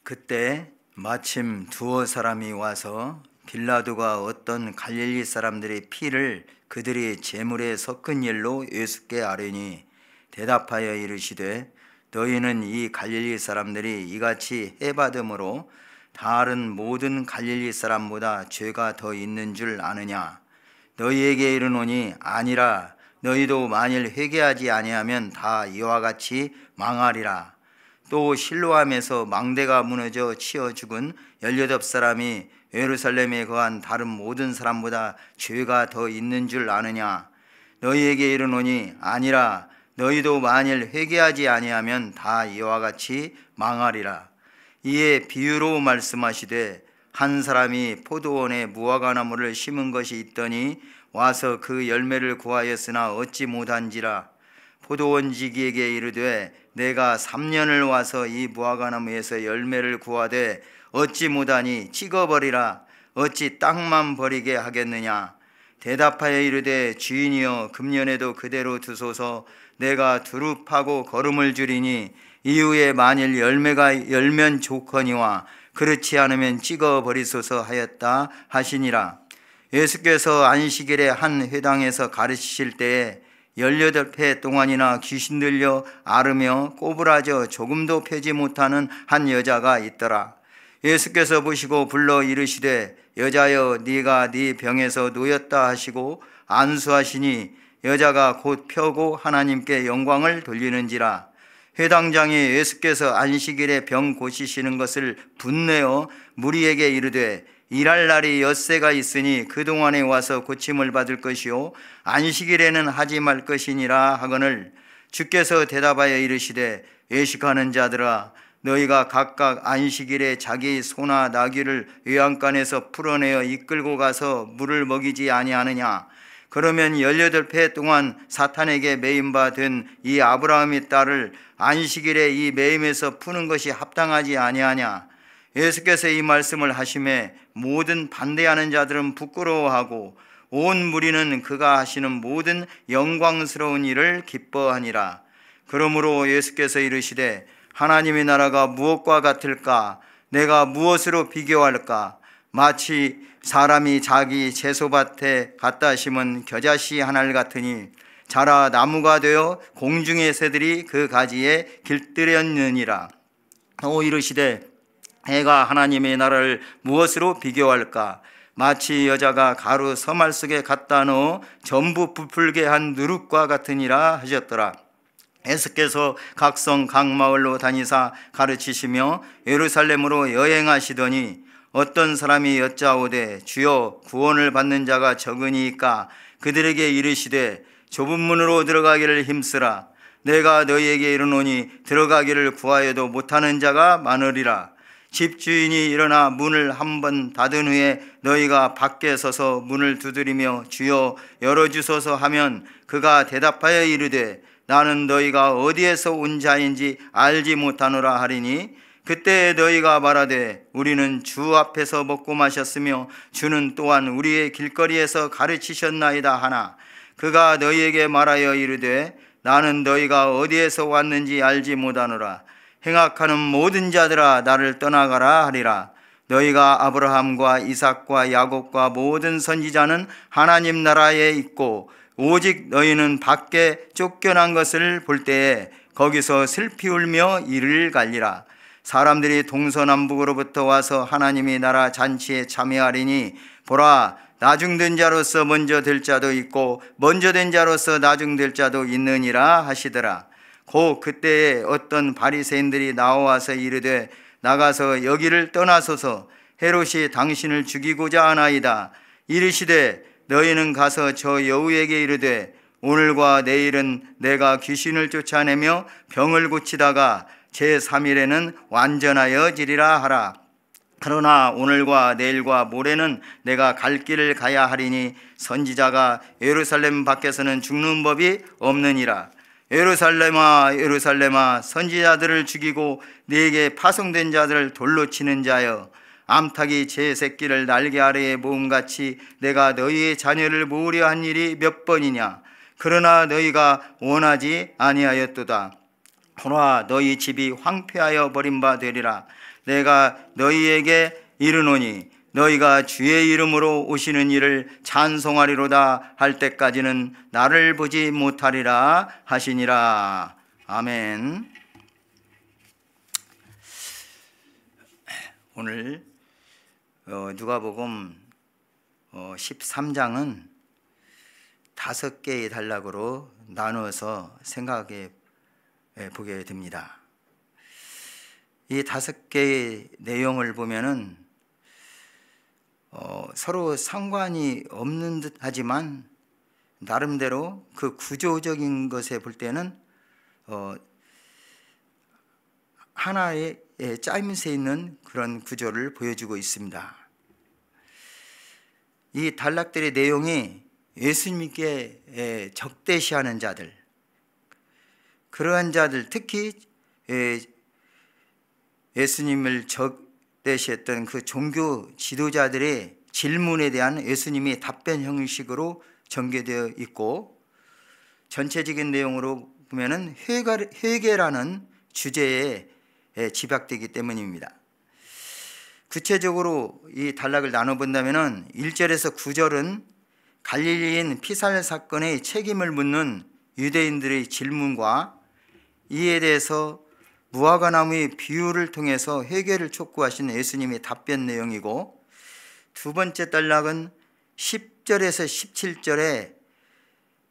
그때 마침 두어 사람이 와서 빌라도가 어떤 갈릴리 사람들의 피를 그들의 제물에 섞은 일로 예수께 아뢰니 대답하여 이르시되 너희는 이 갈릴리 사람들이 이같이 해받음으로 다른 모든 갈릴리 사람보다 죄가 더 있는 줄 아느냐? 너희에게 이르노니 아니라. 너희도 만일 회개하지 아니하면 다 이와 같이 망하리라. 또 실로암에서 망대가 무너져 치어 죽은 18사람이 예루살렘에 거한 다른 모든 사람보다 죄가 더 있는 줄 아느냐? 너희에게 이르노니 아니라. 너희도 만일 회개하지 아니하면 다 이와 같이 망하리라. 이에 비유로 말씀하시되 한 사람이 포도원에 무화과나무를 심은 것이 있더니 와서 그 열매를 구하였으나 얻지 못한지라. 포도원지기에게 이르되 내가 3년을 와서 이 무화과나무에서 열매를 구하되 얻지 못하니 찍어버리라. 어찌 땅만 버리게 하겠느냐? 대답하여 이르되 주인이여 금년에도 그대로 두소서. 내가 두루 파고 거름을 줄이니 이후에 만일 열매가 열면 좋거니와 그렇지 않으면 찍어버리소서 하였다 하시니라. 예수께서 안식일에 한 회당에서 가르치실 때에 18해 동안이나 귀신 들려 앓으며 꼬부라져 조금도 펴지 못하는 한 여자가 있더라. 예수께서 보시고 불러 이르시되 여자여 네가 네 병에서 놓였다 하시고 안수하시니 여자가 곧 펴고 하나님께 영광을 돌리는지라. 회당장이 예수께서 안식일에 병 고치시는 것을 분내어 무리에게 이르되 일할 날이 엿새가 있으니 그동안에 와서 고침을 받을 것이요 안식일에는 하지 말 것이니라 하거늘 주께서 대답하여 이르시되 외식하는 자들아 너희가 각각 안식일에 자기 소나 나귀를 외양간에서 풀어내어 이끌고 가서 물을 먹이지 아니하느냐? 그러면 18해 동안 사탄에게 매임바 된 이 아브라함의 딸을 안식일에 이 매임에서 푸는 것이 합당하지 아니하냐? 예수께서 이 말씀을 하심에 모든 반대하는 자들은 부끄러워하고 온 무리는 그가 하시는 모든 영광스러운 일을 기뻐하니라. 그러므로 예수께서 이르시되 하나님의 나라가 무엇과 같을까? 내가 무엇으로 비교할까? 마치 사람이 자기 채소밭에 갖다 심은 겨자씨 하나를 같으니 자라 나무가 되어 공중의 새들이 그 가지에 길들였느니라. 또 이르시되 해가 하나님의 나라를 무엇으로 비교할까? 마치 여자가 가루 서말 속에 갖다 넣어 전부 부풀게 한 누룩과 같으니라 하셨더라. 예수께서 각 성 각 마을로 다니사 가르치시며 예루살렘으로 여행하시더니 어떤 사람이 여짜오되 주여 구원을 받는 자가 적으니까 그들에게 이르시되 좁은 문으로 들어가기를 힘쓰라. 내가 너희에게 이르노니 들어가기를 구하여도 못하는 자가 많으리라. 집주인이 일어나 문을 한 번 닫은 후에 너희가 밖에 서서 문을 두드리며 주여 열어주소서 하면 그가 대답하여 이르되 나는 너희가 어디에서 온 자인지 알지 못하노라 하리니 그때 너희가 말하되 우리는 주 앞에서 먹고 마셨으며 주는 또한 우리의 길거리에서 가르치셨나이다 하나 그가 너희에게 말하여 이르되 나는 너희가 어디에서 왔는지 알지 못하노라. 행악하는 모든 자들아 나를 떠나가라 하리라. 너희가 아브라함과 이삭과 야곱과 모든 선지자는 하나님 나라에 있고 오직 너희는 밖에 쫓겨난 것을 볼 때에 거기서 슬피 울며 이를 갈리라. 사람들이 동서남북으로부터 와서 하나님의 나라 잔치에 참여하리니 보라 나중된 자로서 먼저 될 자도 있고 먼저 된 자로서 나중될 자도 있느니라 하시더라. 곧 그때에 어떤 바리새인들이 나와서 이르되 나가서 여기를 떠나소서. 헤롯이 당신을 죽이고자 하나이다. 이르시되 너희는 가서 저 여우에게 이르되 오늘과 내일은 내가 귀신을 쫓아내며 병을 고치다가 제3일에는 완전하여지리라 하라. 그러나 오늘과 내일과 모레는 내가 갈 길을 가야 하리니 선지자가 예루살렘 밖에서는 죽는 법이 없느니라. 예루살렘아 예루살렘아 선지자들을 죽이고 네게 파송된 자들을 돌로 치는 자여 암탉이 제 새끼를 날개 아래에 모음같이 내가 너희의 자녀를 모으려 한 일이 몇 번이냐. 그러나 너희가 원하지 아니하였도다. 보라, 너희 집이 황폐하여 버린 바 되리라. 내가 너희에게 이르노니 너희가 주의 이름으로 오시는 이를 찬송하리로다 할 때까지는 나를 보지 못하리라 하시니라. 아멘. 오늘 누가복음 13장은 5개의 단락으로 나누어서 생각해 보게 됩니다. 이 5개의 내용을 보면은 서로 상관이 없는 듯 하지만 나름대로 그 구조적인 것에 볼 때는 하나의 짜임새 있는 그런 구조를 보여주고 있습니다. 이 단락들의 내용이 예수님께 적대시하는 자들, 그러한 자들, 특히 예수님을 적대시했던 그 종교 지도자들의 질문에 대한 예수님의 답변 형식으로 전개되어 있고, 전체적인 내용으로 보면은 회개라는 주제에 집약되기 때문입니다. 구체적으로 이 단락을 나눠본다면은 1절에서 9절은 갈릴리인 피살 사건의 책임을 묻는 유대인들의 질문과 이에 대해서 무화과나무의 비유를 통해서 회개를 촉구하신 예수님의 답변 내용이고, 두 번째 단락은 10절에서 17절에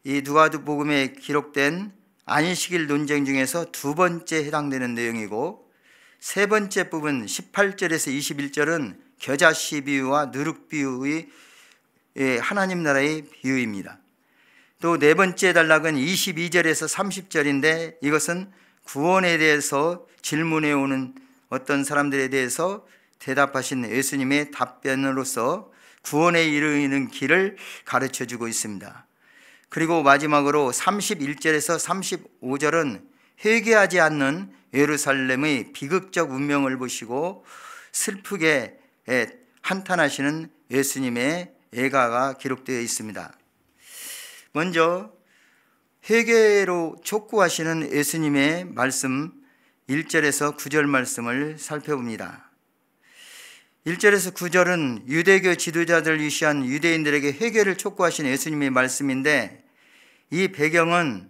이 누가복음에 기록된 안식일 논쟁 중에서 두 번째 해당되는 내용이고, 세 번째 부분 18절에서 21절은 겨자씨 비유와 누룩 비유의 하나님 나라의 비유입니다. 또 네 번째 단락은 22절에서 30절인데 이것은 구원에 대해서 질문해 오는 어떤 사람들에 대해서 대답하신 예수님의 답변으로서 구원에 이르는 길을 가르쳐주고 있습니다. 그리고 마지막으로 31절에서 35절은 회개하지 않는 예루살렘의 비극적 운명을 보시고 슬프게 한탄하시는 예수님의 애가가 기록되어 있습니다. 먼저 회개로 촉구하시는 예수님의 말씀 1절에서 9절 말씀을 살펴봅니다. 1절에서 9절은 유대교 지도자들을 위시한 유대인들에게 회개를 촉구하신 예수님의 말씀인데, 이 배경은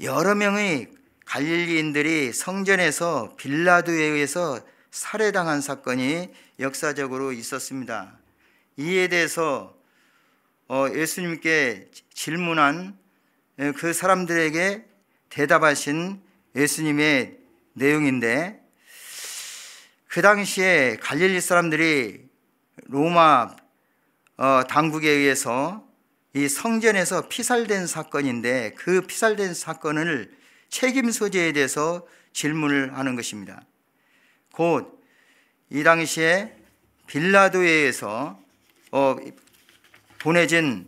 여러 명의 갈릴리인들이 성전에서 빌라도에 의해서 살해당한 사건이 역사적으로 있었습니다. 이에 대해서 예수님께 질문한 그 사람들에게 대답하신 예수님의 내용인데, 그 당시에 갈릴리 사람들이 로마 당국에 의해서 이 성전에서 피살된 사건인데, 그 피살된 사건을 책임 소재에 대해서 질문을 하는 것입니다. 곧 이 당시에 빌라도에 의해서 보내진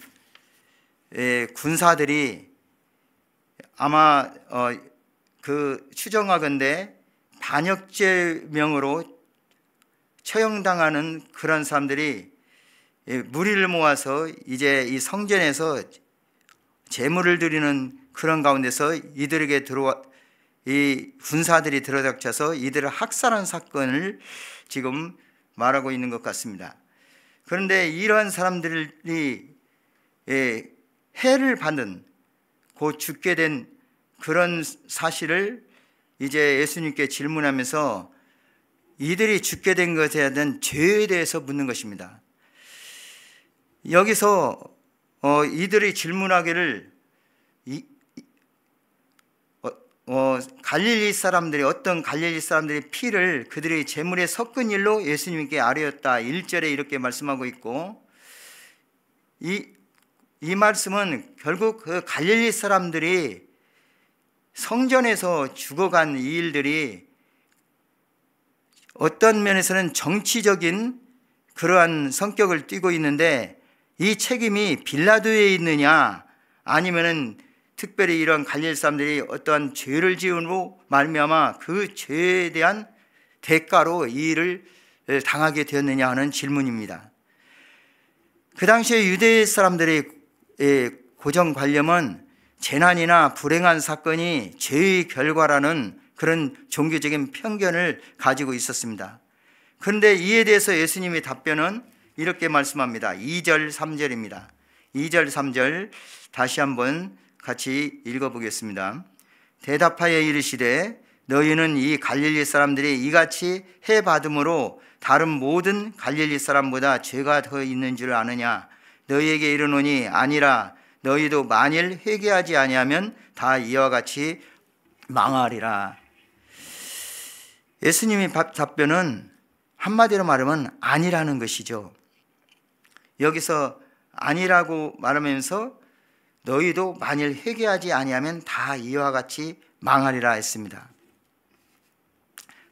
군사들이 아마 그 추정하건대 반역죄명으로 처형당하는 그런 사람들이 무리를 모아서 이제 이 성전에서 제물을 드리는 그런 가운데서 이들에게 이 군사들이 들어닥쳐서 이들을 학살한 사건을 지금 말하고 있는 것 같습니다. 그런데 이러한 사람들이 해를 받는, 곧 죽게 된 그런 사실을 이제 예수님께 질문하면서 이들이 죽게 된 것에 대한 죄에 대해서 묻는 것입니다. 여기서 이들이 질문하기를 갈릴리 사람들이, 어떤 갈릴리 사람들의 피를 그들의 제물에 섞은 일로 예수님께 아뢰었다, 1절에 이렇게 말씀하고 있고, 이 말씀은 결국 그 갈릴리 사람들이 성전에서 죽어간 이 일들이 어떤 면에서는 정치적인 그러한 성격을 띠고 있는데, 이 책임이 빌라도에 있느냐, 아니면은 특별히 이런 갈릴리 사람들이 어떠한 죄를 지음으로 말미암아 그 죄에 대한 대가로 이 일을 당하게 되었느냐 하는 질문입니다. 그 당시에 유대 사람들의 고정관념은 재난이나 불행한 사건이 죄의 결과라는 그런 종교적인 편견을 가지고 있었습니다. 그런데 이에 대해서 예수님의 답변은 이렇게 말씀합니다. 2절 3절입니다. 2절 3절 다시 한번 같이 읽어보겠습니다. 대답하여 이르시되 너희는 이 갈릴리 사람들이 이같이 해받음으로 다른 모든 갈릴리 사람보다 죄가 더 있는 줄 아느냐? 너희에게 이르노니 아니라 너희도 만일 회개하지 아니하면 다 이와 같이 망하리라. 예수님의 답변은 한마디로 말하면 아니라는 것이죠. 여기서 아니라고 말하면서 너희도 만일 회개하지 아니하면 다 이와 같이 망하리라 했습니다.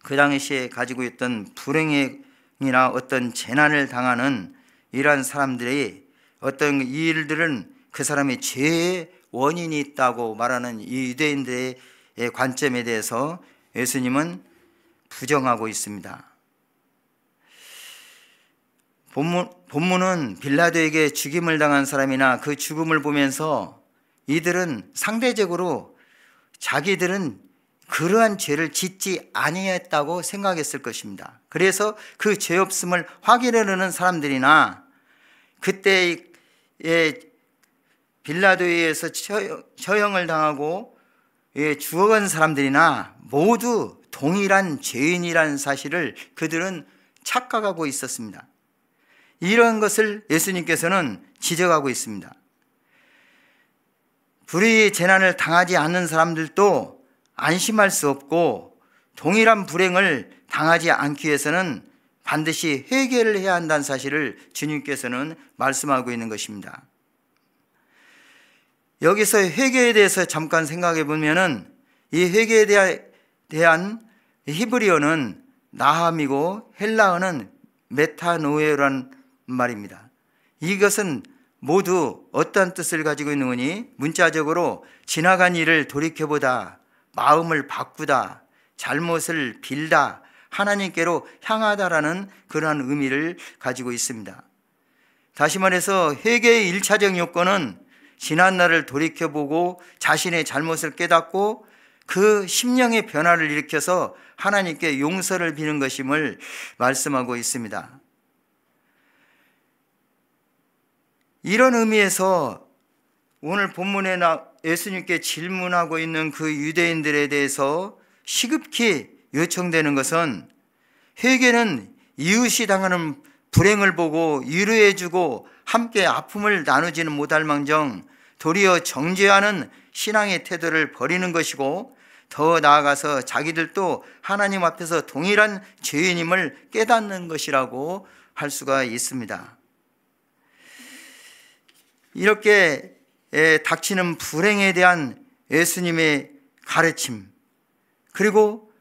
그 당시에 가지고 있던 불행이나 어떤 재난을 당하는 이러한 사람들의 어떤 일들은 그 사람의 죄의 원인이 있다고 말하는 이 유대인들의 관점에 대해서 예수님은 부정하고 있습니다. 본문은 빌라도에게 죽임을 당한 사람이나 그 죽음을 보면서 이들은 상대적으로 자기들은 그러한 죄를 짓지 아니했다고 생각했을 것입니다. 그래서 그 죄 없음을 확인하려는 사람들이나 그때의 빌라도에 의해서 처형을 당하고 죽어간 사람들이나 모두 동일한 죄인이라는 사실을 그들은 착각하고 있었습니다. 이런 것을 예수님께서는 지적하고 있습니다. 불의의 재난을 당하지 않는 사람들도 안심할 수 없고 동일한 불행을 당하지 않기 위해서는 반드시 회개를 해야 한다는 사실을 주님께서는 말씀하고 있는 것입니다. 여기서 회개에 대해서 잠깐 생각해 보면은 이 회개에 대한 히브리어는 나함이고 헬라어는 메타노에라는 말입니다. 이것은 모두 어떠한 뜻을 가지고 있는 거니 문자적으로 지나간 일을 돌이켜보다, 마음을 바꾸다, 잘못을 빌다, 하나님께로 향하다라는 그러한 의미를 가지고 있습니다. 다시 말해서 회개의 1차적 요건은 지난 날을 돌이켜보고 자신의 잘못을 깨닫고 그 심령의 변화를 일으켜서 하나님께 용서를 비는 것임을 말씀하고 있습니다. 이런 의미에서 오늘 본문에 예수님께 질문하고 있는 그 유대인들에 대해서 시급히 요청되는 것은 회개는 이웃이 당하는 불행을 보고 위로해주고 함께 아픔을 나누지는 못할 망정 도리어 정죄하는 신앙의 태도를 버리는 것이고 더 나아가서 자기들도 하나님 앞에서 동일한 죄인임을 깨닫는 것이라고 할 수가 있습니다. 이렇게 닥치는 불행에 대한 예수님의 가르침, 그리고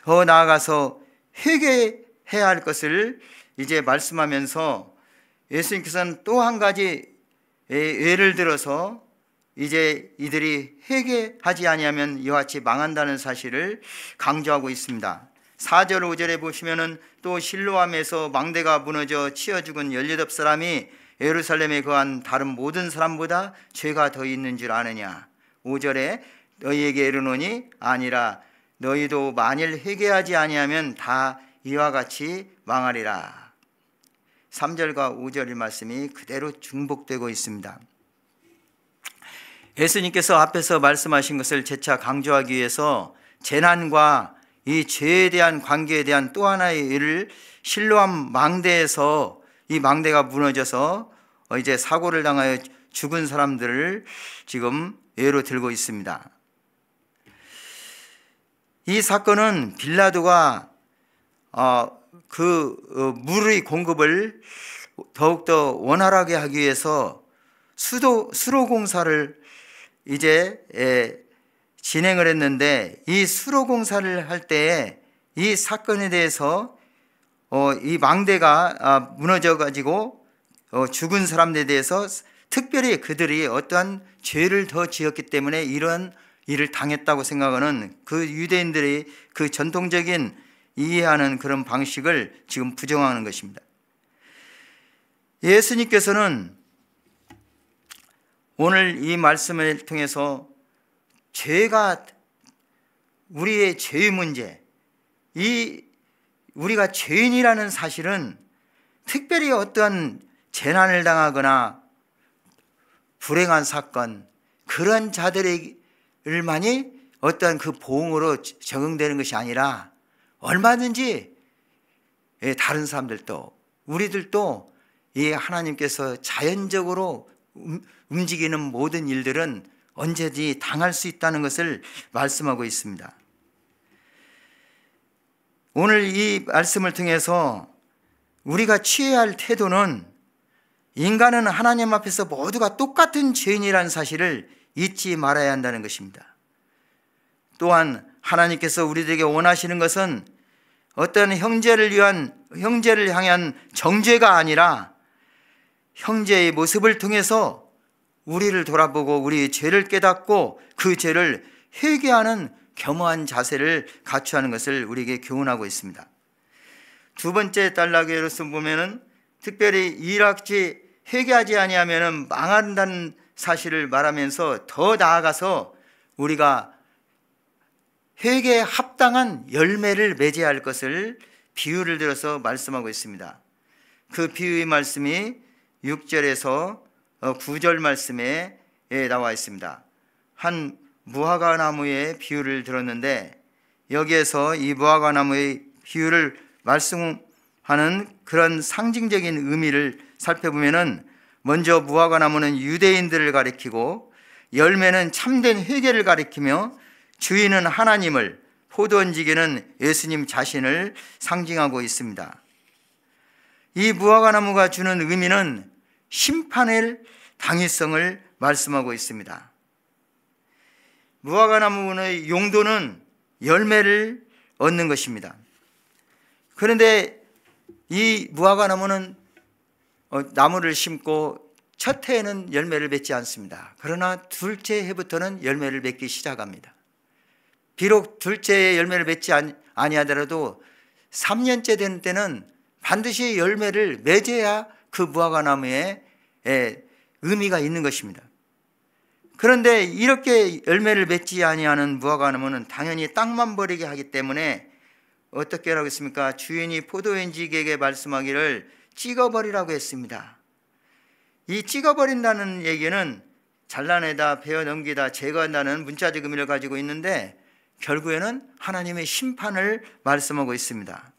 더 나아가서 회개해야 할 것을 이제 말씀하면서 예수님께서는 또 한 가지 예를 들어서 이제 이들이 회개하지 아니하면 이와 같이 망한다는 사실을 강조하고 있습니다. 4절 5절에 보시면은 또 실로암에서 망대가 무너져 치어 죽은 18사람이 예루살렘에 거한 다른 모든 사람보다 죄가 더 있는 줄 아느냐. 5절에 너희에게 이르노니 아니라 너희도 만일 회개하지 아니하면 다 이와 같이 망하리라. 3절과 5절의 말씀이 그대로 중복되고 있습니다. 예수님께서 앞에서 말씀하신 것을 재차 강조하기 위해서 재난과 이 죄에 대한 관계에 대한 또 하나의 예를 실로암 망대에서 이 망대가 무너져서 이제 사고를 당하여 죽은 사람들을 지금 예로 들고 있습니다. 이 사건은 빌라도가 물의 공급을 더욱더 원활하게 하기 위해서 수로 공사를 이제 진행을 했는데 이 수로 공사를 할 때에 이 사건에 대해서 이 망대가 무너져 가지고 죽은 사람들에 대해서 특별히 그들이 어떠한 죄를 더 지었기 때문에 이런 일을 당했다고 생각하는 그 유대인들의 그 전통적인 이해하는 그런 방식을 지금 부정하는 것입니다. 예수님께서는 오늘 이 말씀을 통해서 죄가 우리의 죄의 문제, 우리가 죄인이라는 사실은 특별히 어떠한 재난을 당하거나 불행한 사건, 그런 자들만이 어떠한 그 보응으로 적용되는 것이 아니라 얼마든지 다른 사람들도, 우리들도 이 하나님께서 자연적으로 움직이는 모든 일들은 언제든지 당할 수 있다는 것을 말씀하고 있습니다. 오늘 이 말씀을 통해서 우리가 취해야 할 태도는 인간은 하나님 앞에서 모두가 똑같은 죄인이라는 사실을 잊지 말아야 한다는 것입니다. 또한 하나님께서 우리들에게 원하시는 것은 어떤 형제를 향한 정죄가 아니라 형제의 모습을 통해서 우리를 돌아보고 우리의 죄를 깨닫고 그 죄를 회개하는 겸허한 자세를 갖추하는 것을 우리에게 교훈하고 있습니다. 두 번째 단락에서 보면은 특별히 일학지 회개하지 아니하면은 망한다는 사실을 말하면서 더 나아가서 우리가 회개에 합당한 열매를 맺어야 할 것을 비유를 들어서 말씀하고 있습니다. 그 비유의 말씀이 6절에서 9절 말씀에 나와 있습니다. 한 무화과 나무의 비유를 들었는데 여기에서 이 무화과 나무의 비유를 말씀하는 그런 상징적인 의미를 살펴보면은 먼저 무화과 나무는 유대인들을 가리키고 열매는 참된 회개를 가리키며 주인은 하나님을, 포도원지기는 예수님 자신을 상징하고 있습니다. 이 무화과 나무가 주는 의미는 심판의 당위성을 말씀하고 있습니다. 무화과 나무의 용도는 열매를 얻는 것입니다. 그런데 이 무화과 나무는 나무를 심고 첫 해에는 열매를 맺지 않습니다. 그러나 둘째 해부터는 열매를 맺기 시작합니다. 비록 둘째 해에 열매를 맺지 아니하더라도 3년째 되는 때는 반드시 열매를 맺어야 그 무화과 나무에 의미가 있는 것입니다. 그런데 이렇게 열매를 맺지 아니하는 무화과 나무는 당연히 땅만 버리게 하기 때문에 어떻게 하라고 했습니까? 주인이 포도원지기에게 말씀하기를 찍어버리라고 했습니다. 이 찍어버린다는 얘기는 잘라내다, 베어넘기다, 제거한다는 문자적 의미를 가지고 있는데 결국에는 하나님의 심판을 말씀하고 있습니다.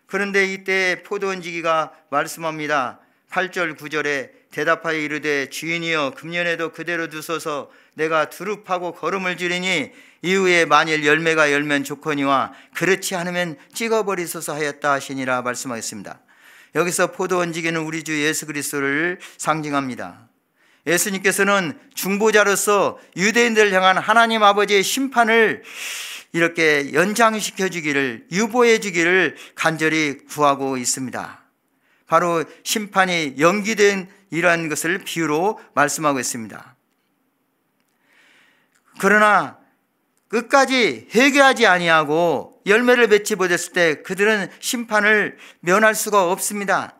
그런데 이때 포도원지기가 말씀합니다. 8절 9절에 대답하여 이르되 주인이여 금년에도 그대로 두소서 내가 두릅하고 거름을 주리니 이후에 만일 열매가 열면 좋거니와 그렇지 않으면 찍어버리소서 하였다 하시니라 말씀하였습니다. 여기서 포도원지기는 우리 주 예수 그리스도를 상징합니다. 예수님께서는 중보자로서 유대인들을 향한 하나님 아버지의 심판을 이렇게 연장시켜 주기를, 유보해 주기를 간절히 구하고 있습니다. 바로 심판이 연기된 이러한 것을 비유로 말씀하고 있습니다. 그러나 끝까지 회개하지 아니하고 열매를 맺지 못했을 때 그들은 심판을 면할 수가 없습니다.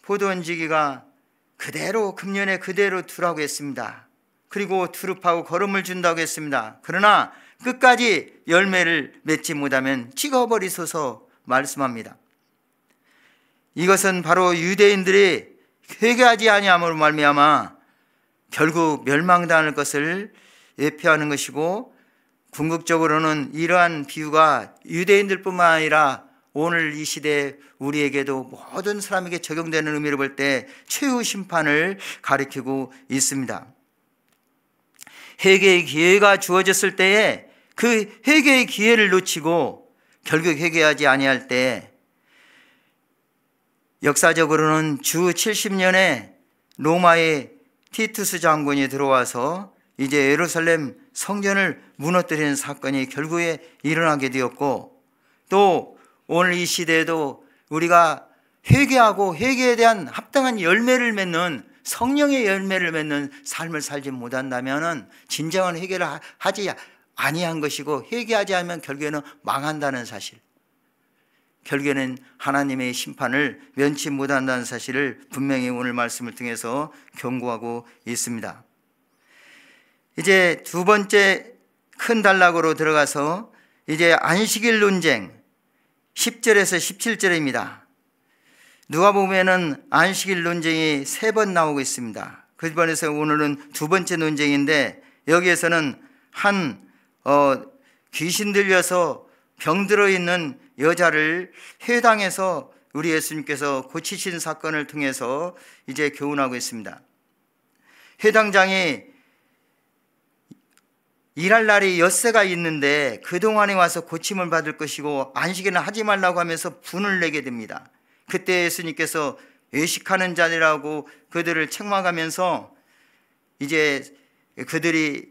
포도원지기가 그대로 금년에 그대로 두라고 했습니다. 그리고 두릅하고 거름을 준다고 했습니다. 그러나 끝까지 열매를 맺지 못하면 찍어버리소서 말씀합니다. 이것은 바로 유대인들이 회개하지 아니함으로 말미암아 결국 멸망당할 것을 예표하는 것이고, 궁극적으로는 이러한 비유가 유대인들뿐만 아니라 오늘 이 시대에 우리에게도 모든 사람에게 적용되는 의미로 볼 때 최후 심판을 가리키고 있습니다. 회개의 기회가 주어졌을 때에 그 회개의 기회를 놓치고 결국 회개하지 아니할 때, 역사적으로는 주 70년에 로마의 티투스 장군이 들어와서 이제 예루살렘 성전을 무너뜨리는 사건이 결국에 일어나게 되었고, 또 오늘 이 시대에도 우리가 회개하고 회개에 대한 합당한 열매를 맺는, 성령의 열매를 맺는 삶을 살지 못한다면 진정한 회개를 하지 아니한 것이고, 회개하지 않으면 결국에는 망한다는 사실, 결국에는 하나님의 심판을 면치 못한다는 사실을 분명히 오늘 말씀을 통해서 경고하고 있습니다. 이제 두 번째 큰 단락으로 들어가서 이제 안식일 논쟁 10절에서 17절입니다. 누가복음에는 안식일 논쟁이 3번 나오고 있습니다. 그 번에서 오늘은 두 번째 논쟁인데, 여기에서는 한 귀신 들려서 병들어 있는 여자를 회당에서 우리 예수님께서 고치신 사건을 통해서 이제 교훈하고 있습니다. 회당장이 일할 날이 엿새가 있는데 그동안에 와서 고침을 받을 것이고 안식일은 하지 말라고 하면서 분을 내게 됩니다. 그때 예수님께서 외식하는 자들이라고 그들을 책망하면서 이제 그들이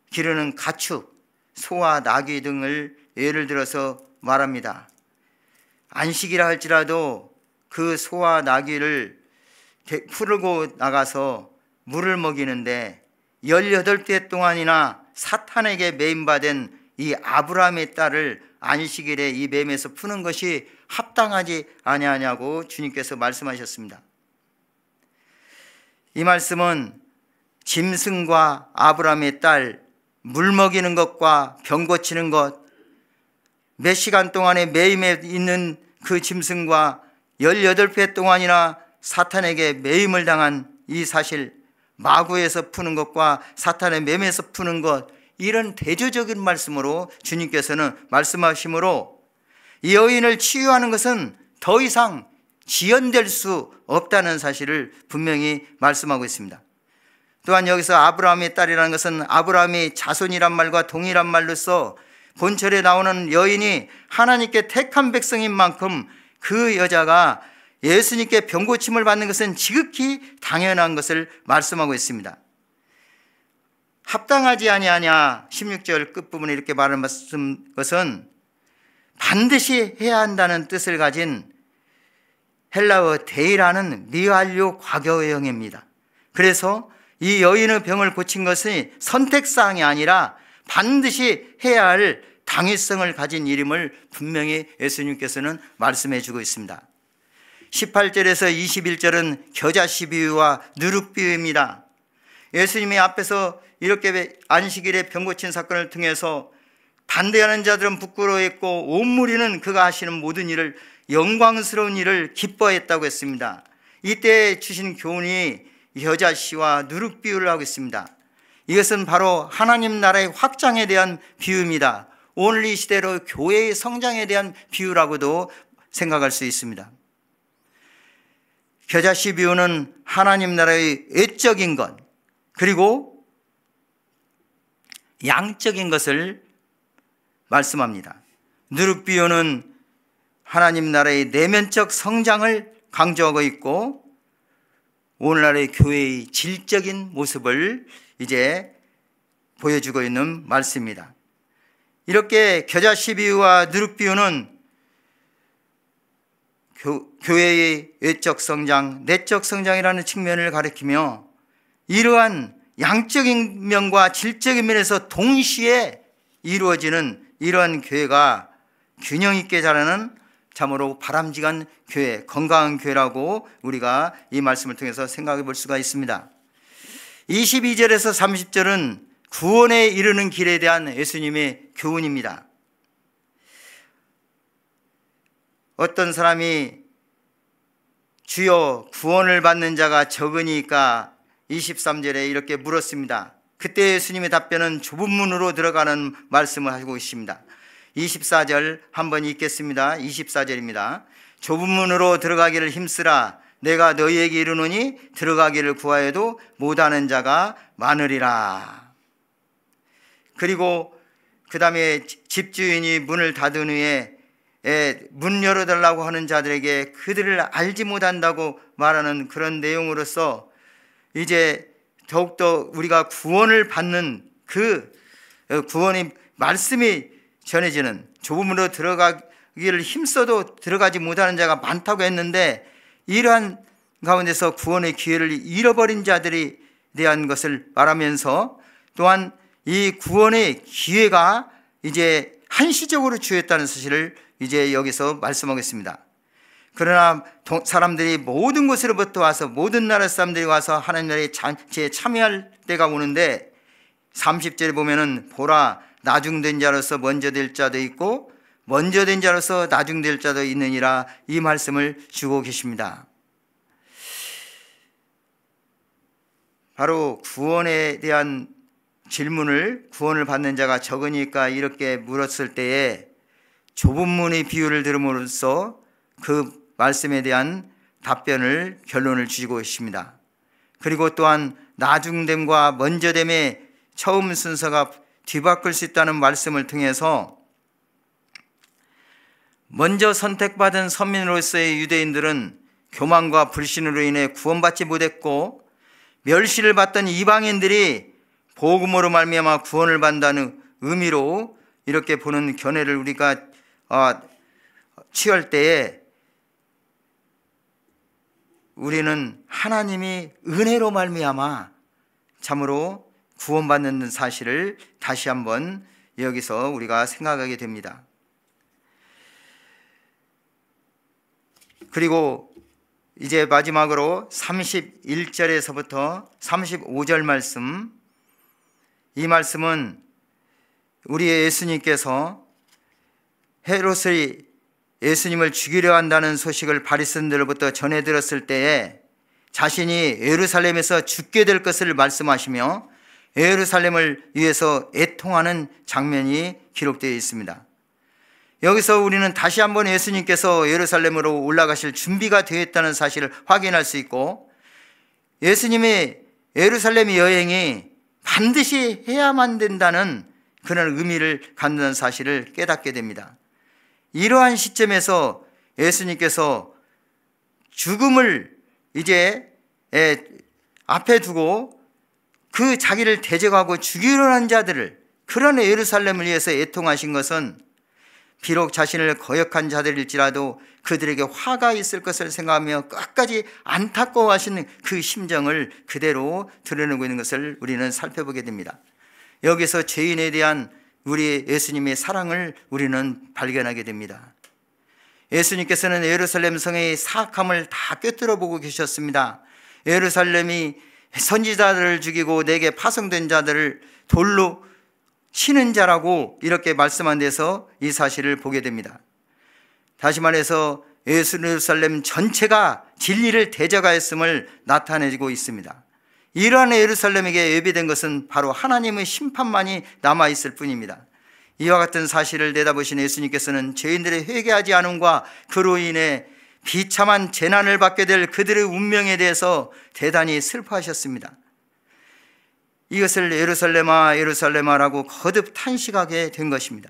기르는 가축, 소와 나귀 등을 예를 들어서 말합니다. 안식이라 할지라도 그 소와 나귀를 풀고 나가서 물을 먹이는데 18대 동안이나 사탄에게 매임받은 이 아브라함의 딸을 안식일에 이 매임에서 푸는 것이 합당하지 아니하냐고 주님께서 말씀하셨습니다. 이 말씀은 짐승과 아브라함의 딸 물 먹이는 것과 병 고치는 것, 몇 시간 동안에 매임에 있는 그 짐승과 18배 동안이나 사탄에게 매임을 당한 이 사실, 마구에서 푸는 것과 사탄의 매임에서 푸는 것, 이런 대조적인 말씀으로 주님께서는 말씀하시므로 이 여인을 치유하는 것은 더 이상 지연될 수 없다는 사실을 분명히 말씀하고 있습니다. 또한 여기서 아브라함의 딸이라는 것은 아브라함이 자손이란 말과 동일한 말로써 본절에 나오는 여인이 하나님께 택한 백성인 만큼 그 여자가 예수님께 병고침을 받는 것은 지극히 당연한 것을 말씀하고 있습니다. 합당하지 아니하냐 16절 끝부분에 이렇게 말한 것은 반드시 해야 한다는 뜻을 가진 헬라어 데이라는 미완료 과거형입니다. 그래서 이 여인의 병을 고친 것은 선택사항이 아니라 반드시 해야 할 당위성을 가진 일임을 분명히 예수님께서는 말씀해 주고 있습니다. 18절에서 21절은 겨자씨 비유와 누룩 비유입니다. 예수님이 앞에서 이렇게 안식일에 병 고친 사건을 통해서 반대하는 자들은 부끄러워했고 온 무리는 그가 하시는 모든 일을, 영광스러운 일을 기뻐했다고 했습니다. 이때 주신 교훈이 겨자씨와 누룩 비유를 하고 있습니다. 이것은 바로 하나님 나라의 확장에 대한 비유입니다. 오늘 이 시대로 교회의 성장에 대한 비유라고도 생각할 수 있습니다. 겨자씨 비유는 하나님 나라의 외적인 것, 그리고 양적인 것을 말씀합니다. 누룩 비유는 하나님 나라의 내면적 성장을 강조하고 있고 오늘날의 교회의 질적인 모습을 이제 보여주고 있는 말씀입니다. 이렇게 겨자씨 비유와 누룩 비유는 교회의 외적 성장, 내적 성장이라는 측면을 가리키며 이러한 양적인 면과 질적인 면에서 동시에 이루어지는 이러한 교회가 균형 있게 자라는 참으로 바람직한 교회, 건강한 교회라고 우리가 이 말씀을 통해서 생각해 볼 수가 있습니다. 22절에서 30절은 구원에 이르는 길에 대한 예수님의 교훈입니다. 어떤 사람이 주여 구원을 받는 자가 적으니까 23절에 이렇게 물었습니다. 그때 예수님의 답변은 좁은 문으로 들어가는 말씀을 하고 있습니다. 24절 한번 읽겠습니다. 24절입니다. 좁은 문으로 들어가기를 힘쓰라. 내가 너희에게 이르노니 들어가기를 구하여도 못하는 자가 많으리라. 그리고 그 다음에 집주인이 문을 닫은 후에 문 열어달라고 하는 자들에게 그들을 알지 못한다고 말하는 그런 내용으로서 이제 더욱더 우리가 구원을 받는 그 구원의 말씀이 전해지는, 좁은 문으로 들어가기를 힘써도 들어가지 못하는 자가 많다고 했는데 이러한 가운데서 구원의 기회를 잃어버린 자들에 대한 것을 말하면서 또한 이 구원의 기회가 이제 한시적으로 주어졌다는 사실을 이제 여기서 말씀하겠습니다. 그러나 사람들이 모든 곳으로부터 와서, 모든 나라 사람들이 와서 하나님 나라에 참여할 때가 오는데 30절에 보면은 보라, 나중된 자로서 먼저 될 자도 있고 먼저 된 자로서 나중될 자도 있느니라, 이 말씀을 주고 계십니다. 바로 구원에 대한 질문을, 구원을 받는 자가 적으니까 이렇게 물었을 때에 좁은 문의 비유를 들음으로써 그 말씀에 대한 답변을, 결론을 주시고 있습니다. 그리고 또한 나중됨과 먼저됨의 처음 순서가 뒤바꿀 수 있다는 말씀을 통해서 먼저 선택받은 선민으로서의 유대인들은 교만과 불신으로 인해 구원받지 못했고, 멸시를 받던 이방인들이 복음으로 말미암아 구원을 받는다는 의미로 이렇게 보는 견해를 우리가 취할 때에 우리는 하나님이 은혜로 말미암아 참으로 구원받는 사실을 다시 한번 여기서 우리가 생각하게 됩니다. 그리고 이제 마지막으로 31절에서부터 35절 말씀, 이 말씀은 우리의 예수님께서 헤롯이 예수님을 죽이려 한다는 소식을 바리새인들로부터 전해 들었을 때에 자신이 예루살렘에서 죽게 될 것을 말씀하시며 예루살렘을 위해서 애통하는 장면이 기록되어 있습니다. 여기서 우리는 다시 한번 예수님께서 예루살렘으로 올라가실 준비가 되어 있다는 사실을 확인할 수 있고, 예수님의 예루살렘 여행이 반드시 해야만 된다는 그런 의미를 갖는 사실을 깨닫게 됩니다. 이러한 시점에서 예수님께서 죽음을 이제 앞에 두고 그 자기를 대적하고 죽이려 하는 자들을, 그런 예루살렘을 위해서 애통하신 것은 비록 자신을 거역한 자들일지라도 그들에게 화가 있을 것을 생각하며 끝까지 안타까워하시는 그 심정을 그대로 드러내고 있는 것을 우리는 살펴보게 됩니다. 여기서 죄인에 대한 우리 예수님의 사랑을 우리는 발견하게 됩니다. 예수님께서는 예루살렘 성의 사악함을 다 꿰뚫어 보고 계셨습니다. 예루살렘이 선지자들을 죽이고 내게 파송된 자들을 돌로 치는 자라고 이렇게 말씀한 데서 이 사실을 보게 됩니다. 다시 말해서 예루살렘 전체가 진리를 대적하였음을 나타내고 있습니다. 이러한 예루살렘에게 예비된 것은 바로 하나님의 심판만이 남아있을 뿐입니다. 이와 같은 사실을 내다보신 예수님께서는 죄인들의 회개하지 않음과 그로 인해 비참한 재난을 받게 될 그들의 운명에 대해서 대단히 슬퍼하셨습니다. 이것을 예루살렘아 예루살렘아라고 거듭 탄식하게 된 것입니다.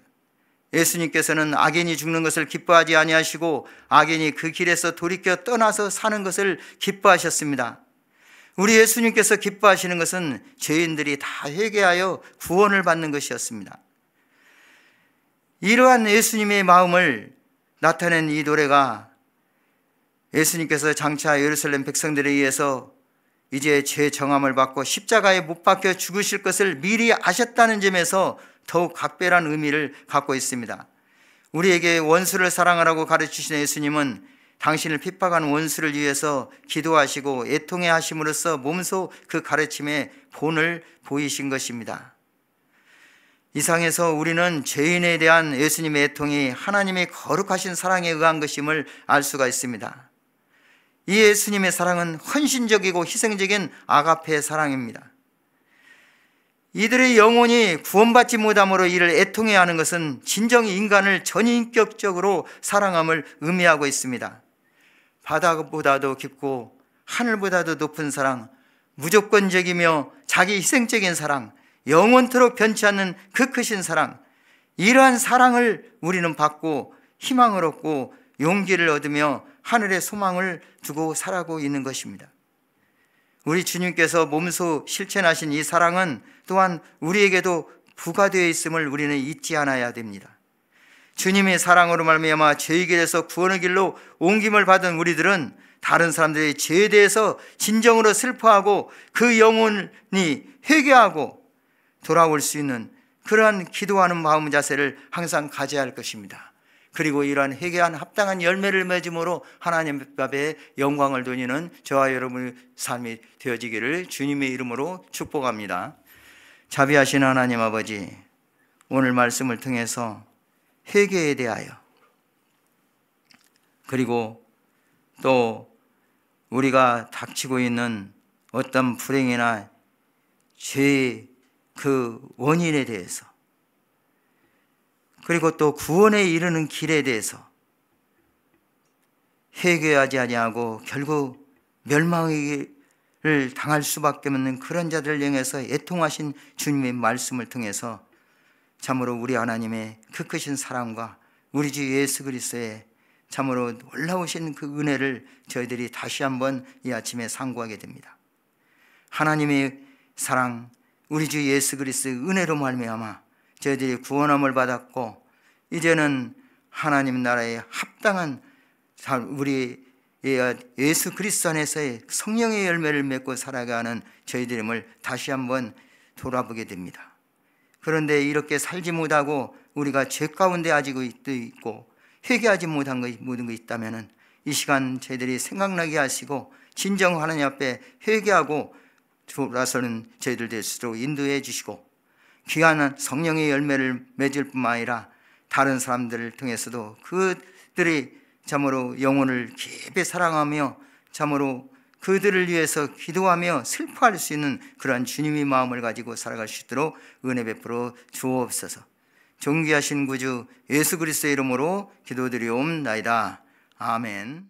예수님께서는 악인이 죽는 것을 기뻐하지 아니하시고 악인이 그 길에서 돌이켜 떠나서 사는 것을 기뻐하셨습니다. 우리 예수님께서 기뻐하시는 것은 죄인들이 다 회개하여 구원을 받는 것이었습니다. 이러한 예수님의 마음을 나타낸 이 노래가 예수님께서 장차 예루살렘 백성들에 의해서 이제 죄 정함을 받고 십자가에 못 박혀 죽으실 것을 미리 아셨다는 점에서 더욱 각별한 의미를 갖고 있습니다. 우리에게 원수를 사랑하라고 가르치신 예수님은 당신을 핍박한 원수를 위해서 기도하시고 애통해 하심으로써 몸소 그 가르침의 본을 보이신 것입니다. 이상에서 우리는 죄인에 대한 예수님의 애통이 하나님의 거룩하신 사랑에 의한 것임을 알 수가 있습니다. 이 예수님의 사랑은 헌신적이고 희생적인 아가페의 사랑입니다. 이들의 영혼이 구원받지 못함으로 이를 애통해야 하는 것은 진정 인간을 전인격적으로 사랑함을 의미하고 있습니다. 바다보다도 깊고 하늘보다도 높은 사랑, 무조건적이며 자기 희생적인 사랑, 영원토록 변치 않는 그 크신 사랑, 이러한 사랑을 우리는 받고 희망을 얻고 용기를 얻으며 하늘의 소망을 두고 살아가고 있는 것입니다. 우리 주님께서 몸소 실천하신 이 사랑은 또한 우리에게도 부과되어 있음을 우리는 잊지 않아야 됩니다. 주님의 사랑으로 말미암아 죄의 길에서 구원의 길로 옮김을 받은 우리들은 다른 사람들의 죄에 대해서 진정으로 슬퍼하고 그 영혼이 회개하고 돌아올 수 있는 그러한 기도하는 마음 자세를 항상 가져야 할 것입니다. 그리고 이러한 회개한 합당한 열매를 맺음으로 하나님 앞에 영광을 돌리는 저와 여러분의 삶이 되어지기를 주님의 이름으로 축복합니다. 자비하신 하나님 아버지, 오늘 말씀을 통해서 회개에 대하여, 그리고 또 우리가 닥치고 있는 어떤 불행이나 죄의 그 원인에 대해서, 그리고 또 구원에 이르는 길에 대해서 회개하지 아니하고 결국 멸망을 당할 수밖에 없는 그런 자들을 향해서 애통하신 주님의 말씀을 통해서 참으로 우리 하나님의 그 크신 사랑과 우리 주 예수 그리스도의 참으로 놀라우신 그 은혜를 저희들이 다시 한번 이 아침에 상고하게 됩니다. 하나님의 사랑, 우리 주 예수 그리스도의 은혜로 말미암아 저희들이 구원함을 받았고, 이제는 하나님 나라에 합당한 우리 예수 그리스도 안에서의 성령의 열매를 맺고 살아가는 저희들임을 다시 한번 돌아보게 됩니다. 그런데 이렇게 살지 못하고 우리가 죄 가운데 아직 있고 회개하지 못한 것 모든 것 있다면 이 시간 저희들이 생각나게 하시고 진정 하나님 앞에 회개하고 돌아서는 저희들 될 수 있도록 인도해 주시고, 귀한 성령의 열매를 맺을 뿐만 아니라 다른 사람들을 통해서도 그들이 참으로 영혼을 깊이 사랑하며 참으로 그들을 위해서 기도하며 슬퍼할 수 있는 그러한 주님의 마음을 가지고 살아갈 수 있도록 은혜 베풀어 주옵소서. 존귀하신 구주 예수 그리스도의 이름으로 기도드리옵나이다. 아멘.